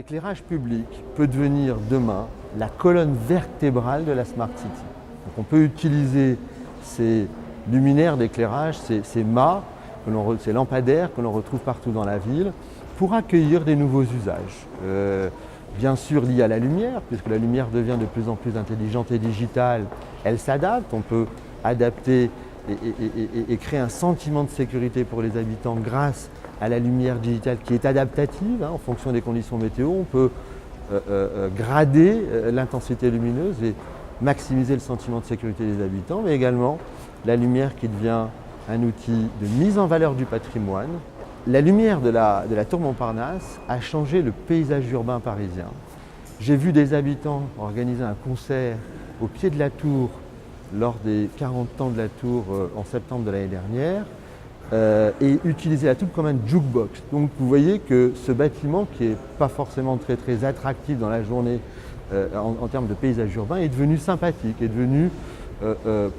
L'éclairage public peut devenir demain la colonne vertébrale de la Smart City. Donc on peut utiliser ces luminaires d'éclairage, ces mâts, ces lampadaires que l'on retrouve partout dans la ville, pour accueillir des nouveaux usages. Bien sûr liés à la lumière, puisque la lumière devient de plus en plus intelligente et digitale, elle s'adapte. On peut adapter et créer un sentiment de sécurité pour les habitants grâce à la lumière digitale qui est adaptative en fonction des conditions météo. On peut grader l'intensité lumineuse et maximiser le sentiment de sécurité des habitants, mais également la lumière qui devient un outil de mise en valeur du patrimoine. La lumière de la tour Montparnasse a changé le paysage urbain parisien. J'ai vu des habitants organiser un concert au pied de la tour lors des 40 ans de la tour en septembre de l'année dernière et utiliser la tour comme un jukebox. Donc vous voyez que ce bâtiment, qui n'est pas forcément très attractif dans la journée en termes de paysage urbain, est devenu sympathique, est devenu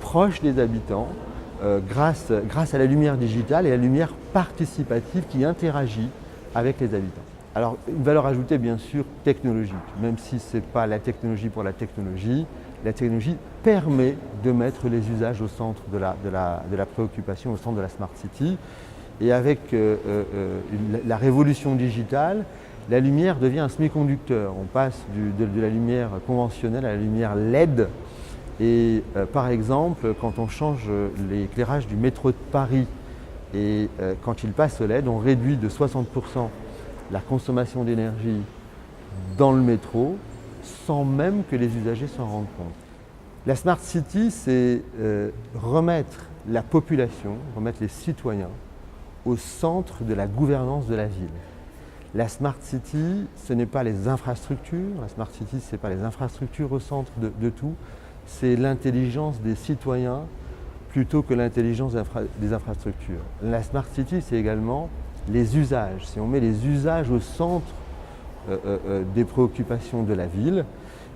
proche des habitants grâce à la lumière digitale et à la lumière participative qui interagit avec les habitants. Alors une valeur ajoutée bien sûr technologique, même si ce n'est pas la technologie pour la technologie permet de mettre les usages au centre de la préoccupation, au centre de la Smart City. Et avec la révolution digitale, la lumière devient un semi-conducteur. On passe de la lumière conventionnelle à la lumière LED. Et par exemple, quand on change l'éclairage du métro de Paris et quand il passe au LED, on réduit de 60% la consommation d'énergie dans le métro sans même que les usagers s'en rendent compte. La Smart City, c'est remettre la population, remettre les citoyens au centre de la gouvernance de la ville. La Smart City, ce n'est pas les infrastructures. La Smart City, ce n'est pas les infrastructures au centre de tout. C'est l'intelligence des citoyens plutôt que l'intelligence des infrastructures. La Smart City, c'est également les usages. Si on met les usages au centre des préoccupations de la ville,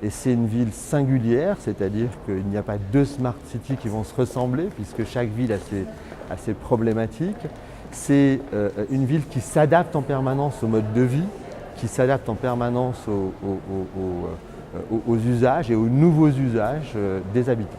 et c'est une ville singulière, c'est-à-dire qu'il n'y a pas deux Smart City qui vont se ressembler, puisque chaque ville a ses problématiques. C'est une ville qui s'adapte en permanence au mode de vie, qui s'adapte en permanence aux usages et aux nouveaux usages des habitants.